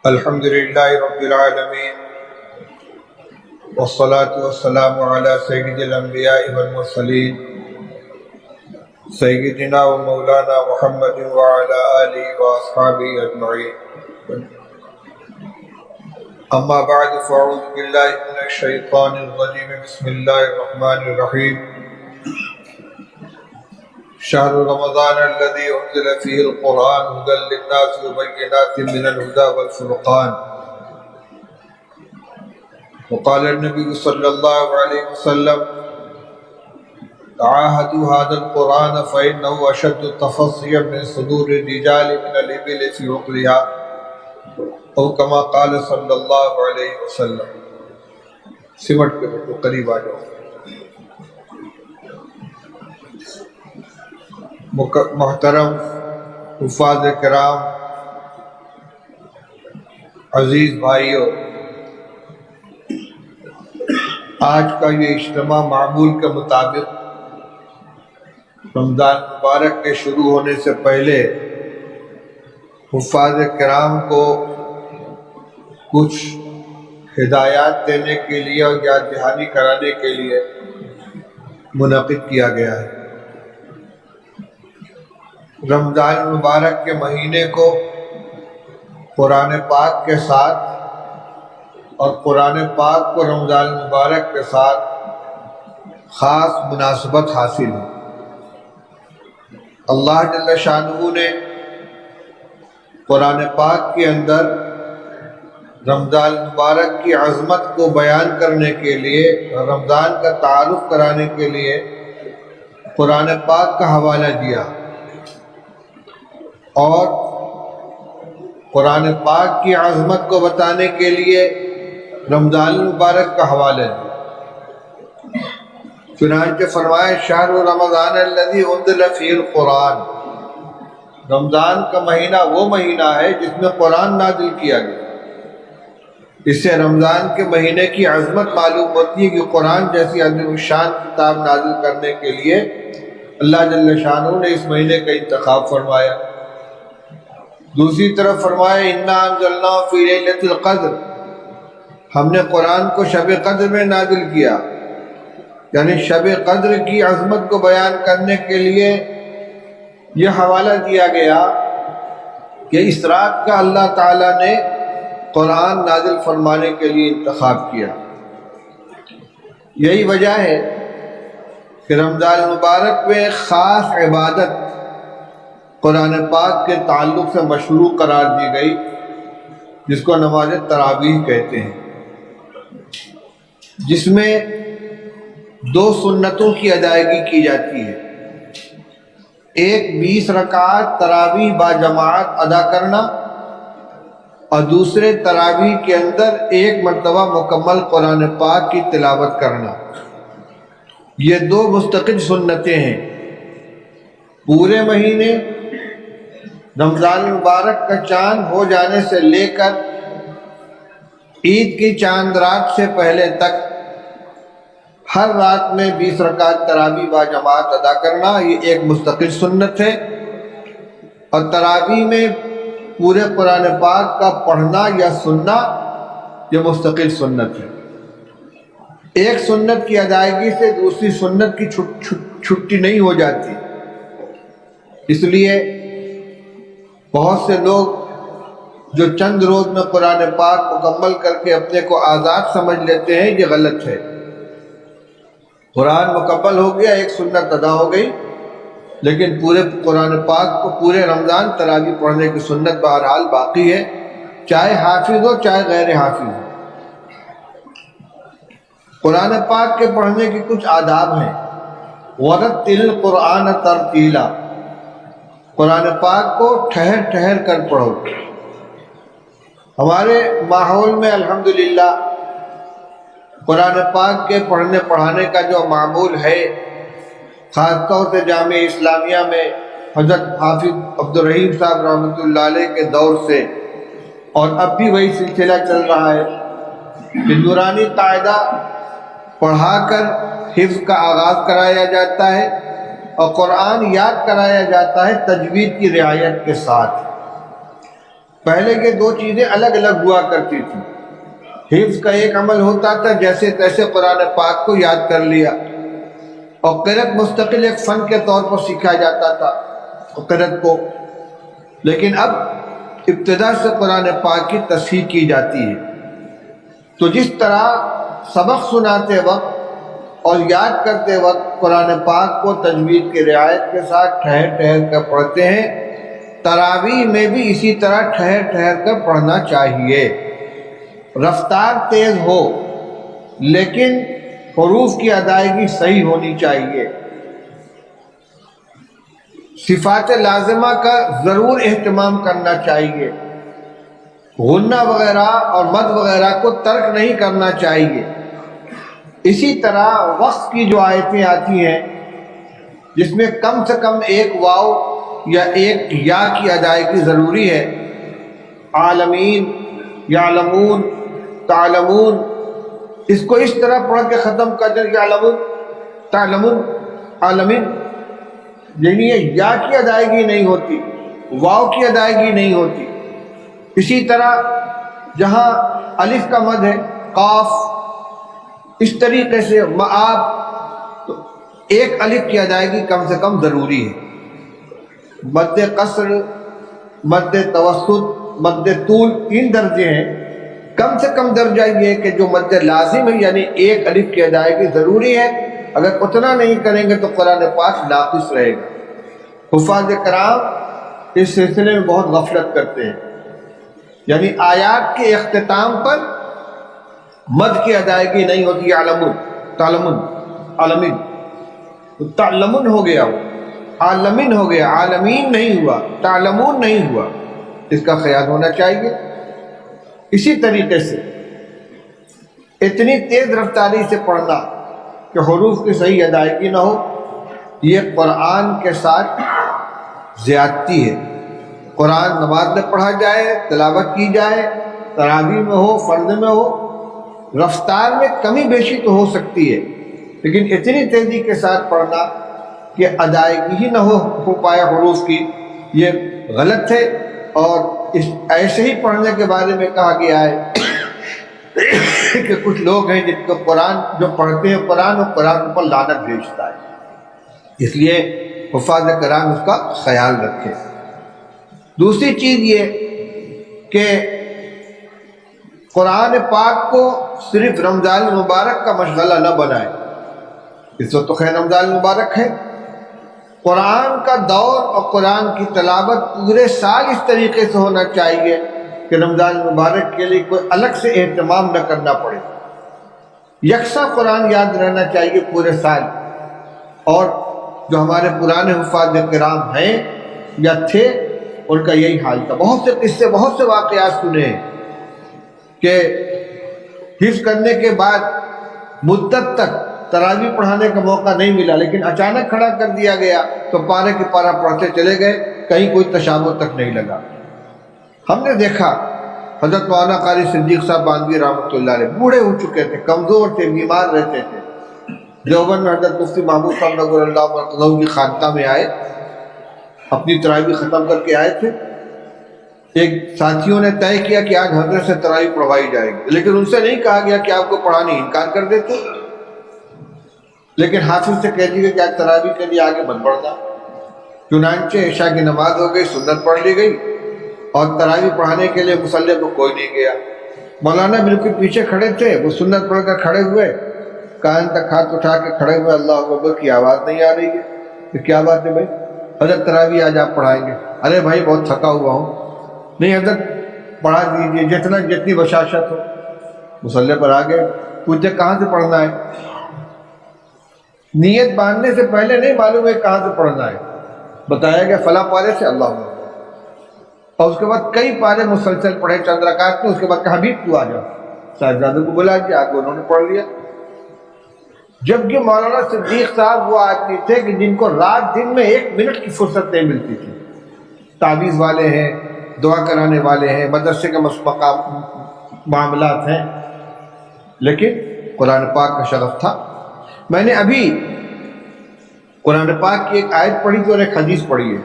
الحمد للہ رب العالمین والصلاة والسلام علی سید الانبیاء والمرسلین سیدنا و مولانا محمد وعلی آلہ واصحابہ اجمعین، اما بعد فاعوذ باللہ من الشیطان الرجیم، بسم اللہ الرحمن الرحیم۔ شہر رمضان الذي انزل فيه القرآن هدى للناس وبينات من الهدى والفرقان، وقال النبي صلى الله عليه وسلم تعاهدوا هذا القرآن فإنه أشد تفصيا من صدور الرجال من الإبل في عقلها، او كما قال صلی اللہ علیہ وسلم۔ سمٹ کے بیٹھو، قریب آ جاؤ۔ محترم حفاظ کرام، عزیز بھائیوں، آج کا یہ اجتماع معمول کے مطابق رمضان مبارک کے شروع ہونے سے پہلے حفاظ کرام کو کچھ ہدایات دینے کے لیے اور یاد دہانی کرانے کے لیے منعقد کیا گیا ہے۔ رمضان مبارک کے مہینے کو قرآن پاک کے ساتھ اور قرآن پاک کو رمضان مبارک کے ساتھ خاص مناسبت حاصل ہے۔ اللہ جل شانہ نے قرآن پاک کے اندر رمضان مبارک کی عظمت کو بیان کرنے کے لیے، رمضان کا تعارف کرانے کے لیے قرآن پاک کا حوالہ دیا، اور قرآن پاک کی عظمت کو بتانے کے لیے رمضان مبارک کا حوالہ دیا۔ چنانچہ فرمایا شہر رمضان الذی انزل فیہ القرآن، رمضان کا مہینہ وہ مہینہ ہے جس میں قرآن نازل کیا گیا۔ اس سے رمضان کے مہینے کی عظمت معلوم ہوتی ہے کہ قرآن جیسی عظیم الشان کتاب نازل کرنے کے لیے اللہ جل شانہ نے اس مہینے کا انتخاب فرمایا۔ دوسری طرف فرمایا انا انزلناہ فی لیلۃ القدر، ہم نے قرآن کو شب قدر میں نازل کیا، یعنی شب قدر کی عظمت کو بیان کرنے کے لیے یہ حوالہ دیا گیا کہ اس رات کا اللہ تعالیٰ نے قرآن نازل فرمانے کے لیے انتخاب کیا۔ یہی وجہ ہے کہ رمضان مبارک میں خاص عبادت قرآن پاک کے تعلق سے مشروع قرار دی گئی، جس کو نماز تراویح کہتے ہیں، جس میں 2 سنتوں کی ادائیگی کی جاتی ہے۔ ایک 20 رکعت تراویح با جماعت ادا کرنا، اور دوسرے تراویح کے اندر 1 مرتبہ مکمل قرآن پاک کی تلاوت کرنا۔ یہ 2 مستقل سنتیں ہیں۔ پورے مہینے رمضان مبارک کا چاند ہو جانے سے لے کر عید کی چاند رات سے پہلے تک ہر رات میں 20 رکعت تراویح با جماعت ادا کرنا، یہ ایک مستقل سنت ہے۔ اور تراویح میں پورے قرآن پاک کا پڑھنا یا سننا یہ مستقل سنت ہے۔ ایک سنت کی ادائیگی سے دوسری سنت کی چھٹی نہیں ہو جاتی، اس لیے بہت سے لوگ جو چند روز میں قرآن پاک مکمل کر کے اپنے کو آزاد سمجھ لیتے ہیں، یہ غلط ہے۔ قرآن مکمل ہو گیا، ایک سنت ادا ہو گئی، لیکن پورے قرآن پاک کو پورے رمضان تراویح پڑھنے کی سنت بہرحال باقی ہے، چاہے حافظ ہو چاہے غیر حافظ ہو۔ قرآن پاک کے پڑھنے کی کچھ آداب ہیں۔ وَرَتِّلِ الْقُرْآنَ تَرْتِیلًا، قرآن پاک کو ٹھہر ٹھہر کر پڑھو۔ ہمارے ماحول میں الحمدللہ قرآن پاک کے پڑھنے پڑھانے کا جو معمول ہے، خاص طور سے جامعہ اسلامیہ میں حضرت حافظ عبدالرحیم صاحب رحمۃ اللہ علیہ کے دور سے، اور اب بھی وہی سلسلہ چل رہا ہے کہ نورانی قاعدہ پڑھا کر حفظ کا آغاز کرایا جاتا ہے اور قرآن یاد کرایا جاتا ہے تجوید کی رعایت کے ساتھ۔ پہلے کے دو چیزیں الگ الگ ہوا کرتی تھیں. حفظ کا ایک عمل ہوتا تھا، جیسے تیسے قرآن پاک کو یاد کر لیا، اور قرأت مستقل ایک فن کے طور پر سیکھا جاتا تھا قرأت کو. لیکن اب ابتدا سے قرآن پاک کی تصحیح کی جاتی ہے. تو جس طرح سبق سناتے وقت اور یاد کرتے وقت قرآن پاک کو تجوید کی رعایت کے ساتھ ٹھہر ٹھہر کر پڑھتے ہیں، تراویح میں بھی اسی طرح ٹھہر ٹھہر کر پڑھنا چاہیے. رفتار تیز ہو لیکن حروف کی ادائیگی صحیح ہونی چاہیے. صفات لازمہ کا ضرور اہتمام کرنا چاہیے. غنہ وغیرہ اور مد وغیرہ کو ترک نہیں کرنا چاہیے. اسی طرح وقف کی جو آیتیں آتی ہیں جس میں کم سے کم ایک واو یا ایک یا کی ادائیگی ضروری ہے، عالمین، یعلمون، تعلمون، اس کو اس طرح پڑھ کے ختم کر دیں، یعلمون، تعلمون، عالمین، یعنی یہ یا کی ادائیگی نہیں ہوتی، واو کی ادائیگی نہیں ہوتی. اسی طرح جہاں الف کا مد ہے، قاف، اس طریقے سے مآب، تو ایک الف کی ادائیگی کم سے کم ضروری ہے. مد قصر، مد توسط، مد طول، 3 درجے ہیں. کم سے کم درجہ یہ ہے کہ جو مد لازم ہے یعنی ایک الف کی ادائیگی ضروری ہے. اگر اتنا نہیں کریں گے تو قرآن پاک ناقص رہے گا. حفاظ کرام اس سلسلے میں بہت غفلت کرتے ہیں، یعنی آیات کے اختتام پر مد کی ادائیگی نہیں ہوتی. عالمون، تعلمون، عالمین، تعلمون ہو گیا، عالمین ہو گیا، عالمین نہیں ہوا، تعلمون نہیں ہوا. اس کا خیال ہونا چاہیے. اسی طریقے سے اتنی تیز رفتاری سے پڑھنا کہ حروف کی صحیح ادائیگی نہ ہو، یہ قرآن کے ساتھ زیادتی ہے. قرآن نماز میں پڑھا جائے، تلاوت کی جائے، تراویح میں ہو، فرض میں ہو، رفتار میں کمی بیشی تو ہو سکتی ہے، لیکن اتنی تیزی کے ساتھ پڑھنا کہ ادائیگی ہی نہ ہو پائے حروف کی، یہ غلط ہے. اور اس ایسے ہی پڑھنے کے بارے میں کہا گیا ہے کہ کچھ لوگ ہیں جن کو قرآن جو پڑھتے ہیں قرآن، اور قرآن پر لعنت بھیجتا ہے. اس لیے حفاظ کرام اس کا خیال رکھیں. دوسری چیز یہ کہ قرآن پاک کو صرف رمضان المبارک کا مشغلہ نہ بنائیں. اس وقت تو خیر رمضان المبارک ہے، قرآن کا دور اور قرآن کی تلاوت پورے سال اس طریقے سے ہونا چاہیے کہ رمضان المبارک کے لیے کوئی الگ سے اہتمام نہ کرنا پڑے. یکساں قرآن یاد رہنا چاہیے پورے سال. اور جو ہمارے پرانے حفاظ کرام ہیں یا تھے ان کا یہی حال تھا. بہت سے قصے، بہت سے واقعات سنے ہیں کہ حفظ کرنے کے بعد مدت تک تراویح پڑھانے کا موقع نہیں ملا، لیکن اچانک کھڑا کر دیا گیا تو پارے کے پارا پڑھتے چلے گئے، کہیں کوئی تشابہ تک نہیں لگا. ہم نے دیکھا حضرت مولانا قاری صدیق صاحب باندھوی رحمۃ اللہ علیہ بوڑھے ہو چکے تھے، کمزور تھے، بیمار رہتے تھے. دیوبند میں حضرت مفتی محمود صاحب نگر اللہ مرتضی کی خانقاہ میں آئے، اپنی تراویح ختم کر کے آئے تھے. ایک ساتھیوں نے طے کیا کہ آج حضرت سے تراویح پڑھوائی جائے گی، لیکن ان سے نہیں کہا گیا کہ آپ کو پڑھانے انکار کر دیتے، لیکن حافظ سے کہہ دیے کہ آج تراویح کے لیے آگے مت بڑھنا. چنانچہ عشاء کی نماز ہو گئی، سنت پڑھ لی گئی، اور تراویح پڑھانے کے لیے مصلی پر کوئی نہیں گیا. مولانا بالکل پیچھے کھڑے تھے، وہ سنت پڑھ کر کھڑے ہوئے، کان تک ہاتھ اٹھا کے کھڑے ہوئے، اللہ اکبر کی آواز نہیں آ رہی ہے. کہ کیا بات ہے بھائی؟ حضرت تراویح آج آپ پڑھائیں گے. ارے بھائی بہت تھکا ہوا ہوں. نہیں حضرت پڑھا دیجیے جتنی بشاشت ہو. مصلی پر آ گئے، پوچھے کہاں سے پڑھنا ہے؟ نیت باندھنے سے پہلے نہیں معلوم ہے کہاں سے پڑھنا ہے، بتایا گیا فلاں پارے سے اللہ اکبر، اور اس کے بعد کئی پارے مسلسل پڑھے چند رکعت میں. اس کے بعد کہا بھی تو آ جاؤ، صاحبزادوں کو بلا کے آگے انہوں نے پڑھ لیا. جبکہ مولانا صدیق صاحب وہ آدمی تھے کہ جن کو رات دن میں 1 منٹ کی فرصت نہیں ملتی تھی. تعویذ والے ہیں، دعا کرانے والے ہیں، مدرسے کے معاملات ہیں، لیکن قرآن پاک کا شغف تھا. میں نے ابھی قرآن پاک کی ایک آیت پڑھی تھی اور ایک حدیث پڑھی ہے.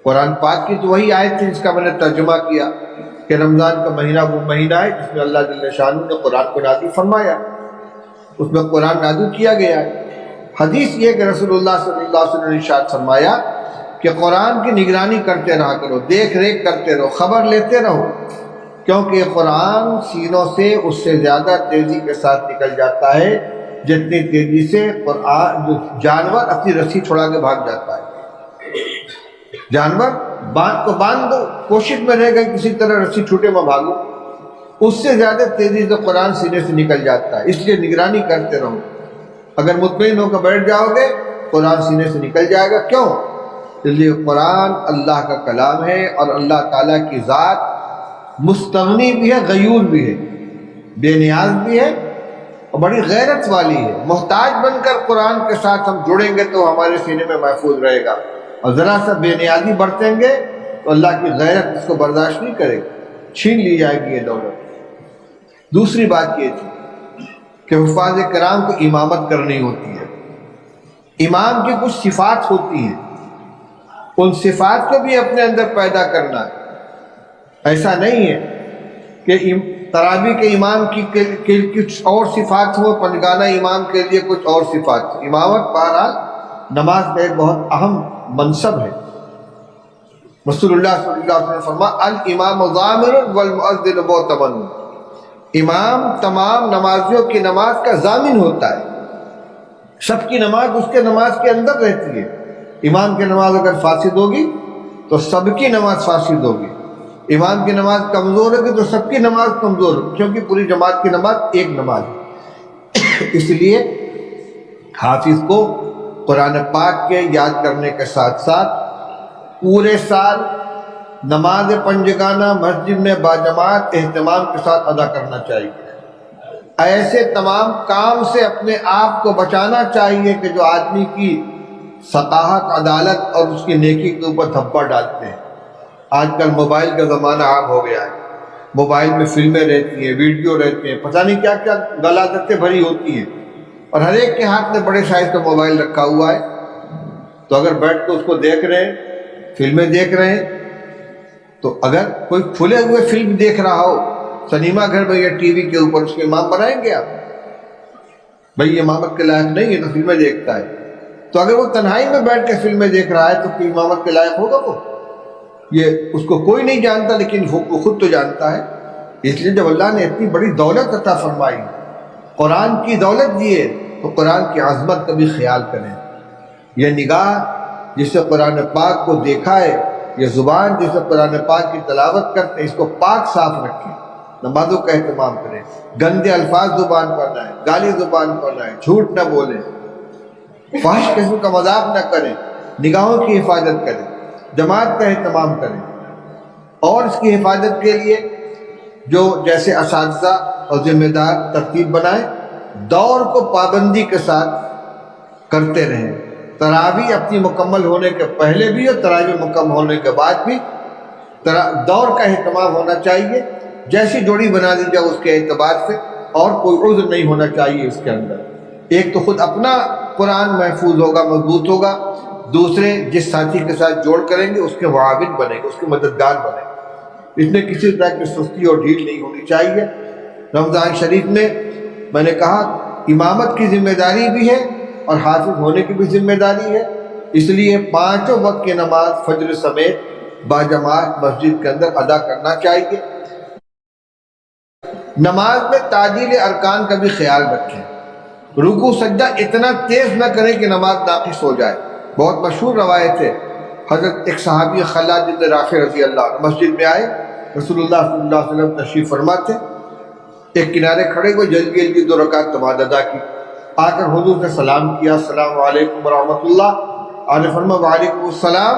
قرآن پاک کی تو وہی آیت تھی جس کا میں نے ترجمہ کیا کہ رمضان کا مہینہ وہ مہینہ ہے جس میں اللہ جل شانہ نے قرآن کو نازل فرمایا، اس میں قرآن نازل کیا گیا ہے۔ حدیث یہ کہ رسول اللہ صلی اللہ علیہ وسلم نے ارشاد فرمایا کہ قرآن کی نگرانی کرتے رہا کرو، دیکھ ریکھ کرتے رہو، خبر لیتے رہو، کیونکہ یہ قرآن سینوں سے اس سے زیادہ تیزی کے ساتھ نکل جاتا ہے جتنی تیزی سے قرآن جو جانور اپنی رسی چھڑا کے بھاگ جاتا ہے۔ جانور باندھ دو، کوشش میں رہ گئے کسی طرح رسی چھوٹے میں بھاگو، اس سے زیادہ تیزی سے قرآن سینے سے نکل جاتا ہے۔ اس لیے نگرانی کرتے رہو، اگر مطمئن ہو کر بیٹھ جاؤ گے قرآن سینے سے نکل جائے گا۔ کیوں؟ اس لیے قرآن اللہ کا کلام ہے، اور اللہ تعالیٰ کی ذات مستغنی بھی ہے، غیور بھی ہے، بے نیاز بھی ہے، اور بڑی غیرت والی ہے۔ محتاج بن کر قرآن کے ساتھ ہم جڑیں گے تو ہمارے سینے میں محفوظ رہے گا، اور ذرا سا بے نیازی برتیں گے تو اللہ کی غیرت اس کو برداشت نہیں کرے گی، چھین لی جائے گی یہ دولت۔ دوسری بات یہ تھی کہ حفاظ کرام کو امامت کرنی ہوتی ہے۔ امام کی کچھ صفات ہوتی ہیں، ان صفات کو بھی اپنے اندر پیدا کرنا ہے۔ ایسا نہیں ہے کہ تراویح کے امام کی کچھ اور صفات ہو، پنجگانہ امام کے لیے کچھ اور صفات ہو۔ امامت بہرحال نماز کا ایک بہت اہم منصب ہے۔ رسول اللہ صلی اللہ علیہ وسلم نے فرمایا الامام ضامن والمؤذن مؤتمن، امام تمام نمازیوں کی نماز کا ضامن ہوتا ہے، سب کی نماز اس کے نماز کے اندر رہتی ہے۔ امام کی نماز اگر فاسد ہوگی تو سب کی نماز فاسد ہوگی، امام کی نماز کمزور ہوگی تو سب کی نماز کمزور ہوگی، کیونکہ پوری جماعت کی نماز ایک نماز ہے۔ اس لیے حافظ کو قرآن پاک کے یاد کرنے کے ساتھ ساتھ پورے سال نماز پنجگانہ مسجد میں باجماعت اہتمام کے ساتھ ادا کرنا چاہیے۔ ایسے تمام کام سے اپنے آپ کو بچانا چاہیے کہ جو آدمی کی ثقافت، عدالت اور اس کی نیکی کے اوپر دھبا ڈالتے ہیں۔ آج کل موبائل کا زمانہ عام ہو گیا ہے، موبائل میں فلمیں رہتی ہیں، ویڈیو رہتے ہیں، پتہ نہیں کیا کیا غلاظتیں بھری ہوتی ہیں، اور ہر ایک کے ہاتھ میں بڑے سائز کا موبائل رکھا ہوا ہے۔ تو اگر بیٹھ کے اس کو دیکھ رہے ہیں، فلمیں دیکھ رہے ہیں، تو اگر کوئی کھلے ہوئے فلم دیکھ رہا ہو سنیما گھر میں یا ٹی وی کے اوپر، اس کے امام بنائیں گے آپ؟ بھئی یہ امامت کے لائق نہیں ہے تو فلمیں دیکھتا ہے۔ تو اگر وہ تنہائی میں بیٹھ کے فلمیں دیکھ رہا ہے تو کوئی امامت کے لائق ہوگا وہ؟ یہ اس کو کوئی نہیں جانتا، لیکن وہ خود تو جانتا ہے۔ اس لیے جب اللہ نے اتنی بڑی دولت عطا فرمائی، قرآن کی دولت دیے، تو قرآن کی عظمت کا بھی خیال کریں۔ یہ نگاہ جس سے قرآن پاک کو دیکھا ہے، یہ زبان جس سے قرآن پاک کی تلاوت کرتے ہیں، اس کو پاک صاف رکھیں، نمازوں کا اہتمام کریں، گندے الفاظ زبان پر نہ آئیں، گالی زبان پر نہ آئیں، جھوٹ نہ بولیں، فحش قسم کا مذاق نہ کریں، نگاہوں کی حفاظت کریں، جماعت کا اہتمام کریں۔ اور اس کی حفاظت کے لیے جو جیسے اساتذہ اور ذمہ دار ترتیب بنائیں، دور کو پابندی کے ساتھ کرتے رہیں۔ تراویح اپنی مکمل ہونے کے پہلے بھی اور تراویح مکمل ہونے کے بعد بھی دور کا اہتمام ہونا چاہیے۔ جیسی جوڑی بنا دی جائے اس کے اعتبار سے، اور کوئی عذر نہیں ہونا چاہیے اس کے اندر۔ ایک تو خود اپنا قرآن محفوظ ہوگا، مضبوط ہوگا، دوسرے جس ساتھی کے ساتھ جوڑ کریں گے اس کے معاون بنے گے، اس کے مددگار بنے گے۔ اس میں کسی طرح کی سستی اور ڈھیل نہیں ہونی چاہیے۔ رمضان شریف میں نے کہا امامت کی ذمہ داری بھی ہے اور حافظ ہونے کی بھی ذمہ داری ہے، اس لیے 5 وقت کی نماز فجر سمیت باجماعت مسجد کے اندر ادا کرنا چاہیے۔ نماز میں تعجیل ارکان کا بھی خیال رکھیں، رکوع سجدہ اتنا تیز نہ کریں کہ نماز ناقص ہو جائے۔ بہت مشہور روایت ہے، حضرت ایک صحابی خلاد بن رافع رضی اللہ عنہ مسجد میں آئے، رسول اللہ صلی اللہ علیہ وسلم تشریف فرما تھے، ایک کنارے کھڑے ہوئے، جلدی جلدی 2 رکعت نماز ادا کی، آ کر حضور نے سلام کیا، السلام علیکم ورحمۃ اللہ۔ آپ نے فرمایا وعلیکم السلام،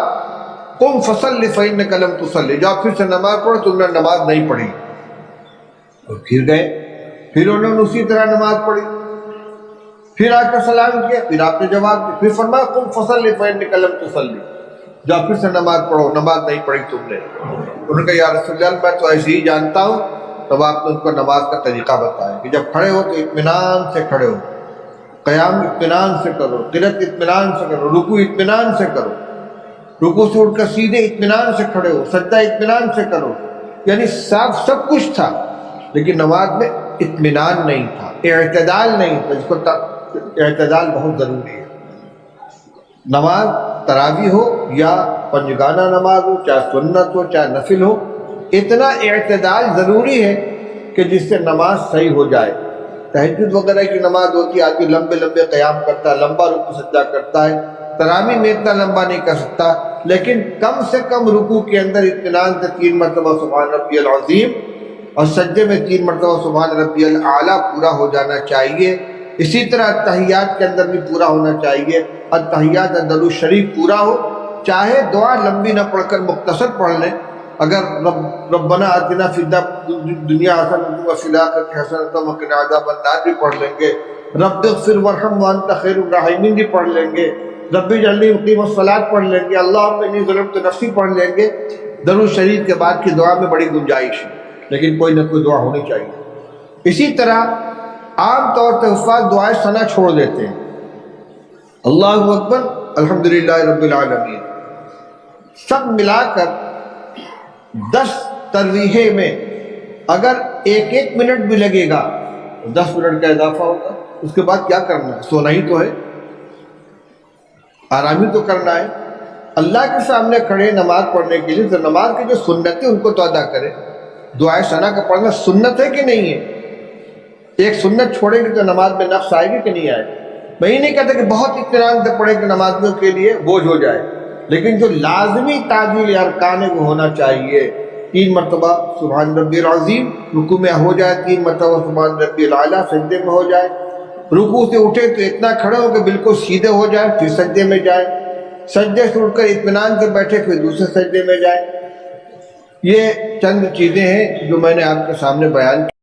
قم فصلی فإنک لم تصلی، جاؤ پھر سے نماز پڑھو، تم نے نماز نہیں پڑھی۔ اور پھر گئے، پھر انہوں نے اسی طرح نماز پڑھی، پھر آ کر سلام کیا، پھر آپ نے جواب دیا، پھر فرمایا قم فصلی فإنک لم تصلی، جاؤ پھر سے نماز پڑھو، نماز نہیں پڑھی تم نے۔ انہوں نے کہا یا رسول اللہ میں تو ایسے ہی جانتا ہوں۔ تب آپ نے ان کو نماز کا طریقہ بتایا کہ جب کھڑے ہو تو اطمینان سے کھڑے ہو، قیام اطمینان سے کرو، قرات اطمینان سے کرو، رکوع اطمینان سے کرو، رکوع سے اٹھ کر سیدھے اطمینان سے کھڑے ہو، سجدہ اطمینان سے کرو، یعنی صاف سب کچھ تھا، لیکن نماز میں اطمینان نہیں تھا، اعتدال نہیں تھا، جس کو اعتدال بہت ضروری ہے۔ نماز تراویح ہو یا پنجگانہ نماز ہو، چاہے سنت ہو چاہے نفل ہو، اتنا اعتدال ضروری ہے کہ جس سے نماز صحیح ہو جائے۔ تہجد وغیرہ کی نماز ہوتی ہے، آدمی لمبے لمبے قیام کرتا ہے، لمبا رکوع سجدہ کرتا ہے، تراویح میں اتنا لمبا نہیں کر سکتا، لیکن کم سے کم رکوع کے اندر اطمینان سے 3 مرتبہ سبحان ربی العظیم اور سجدے میں 3 مرتبہ سبحان ربی الاعلیٰ پورا ہو جانا چاہیے۔ اسی طرح التحیات کے اندر بھی پورا ہونا چاہیے، التحیات درود الشریف پورا ہو، چاہے دعا لمبی نہ پڑھ کر مختصر پڑھ لیں، اگر ربنا آتنا فی الدنیا حسنۃ وفی الآخرۃ حسنۃ وقنا عذاب النار بھی پڑھ لیں گے، رب اغفر وارحم وانت خیر الراحمین بھی پڑھ لیں گے، رب اجعلنی مقیم الصلاۃ پڑھ لیں گے، اللہم انی ظلمت نفسی پڑھ لیں گے۔ درود شریف کے بعد کی دعا میں بڑی گنجائش ہے، لیکن کوئی نہ کوئی دعا ہونی چاہیے۔ اسی طرح عام طور پر حفاظ دعائے ثنا چھوڑ دیتے ہیں، اللہ اکبر الحمدللہ رب العالمین، سب ملا کر 10 ترویحے میں اگر 1 منٹ بھی لگے گا تو 10 منٹ کا اضافہ ہوگا۔ اس کے بعد کیا کرنا ہے؟ سونا ہی تو ہے، آرام ہی تو کرنا ہے۔ اللہ کے سامنے کھڑے نماز پڑھنے کے لیے تو نماز کی جو سنت ہے ان کو تو ادا کرے۔ دعائے ثنا کا پڑھنا سنت ہے کہ نہیں ہے؟ ایک سنت چھوڑیں گے تو نماز میں نقص آئے گی کہ نہیں آئے گی؟ میں یہ نہیں کہتا کہ بہت اطمینان سے پڑھیں کہ نمازیوں کے لیے بوجھ ہو جائے، لیکن جو لازمی تعدیل ارکان ہے وہ ہونا چاہیے۔ 3 مرتبہ سبحان ربی العظیم رکوع میں ہو جائے، 3 مرتبہ سبحان ربی الاعلیٰ سجدے میں ہو جائے، رکوع سے اٹھے تو اتنا کھڑے ہو کہ بالکل سیدھے ہو جائے، پھر سجدے میں جائے، سجدے سے اٹھ کر اطمینان سے بیٹھے پھر دوسرے سجدے میں جائے۔ یہ چند چیزیں ہیں جو میں نے آپ کے سامنے بیان کی۔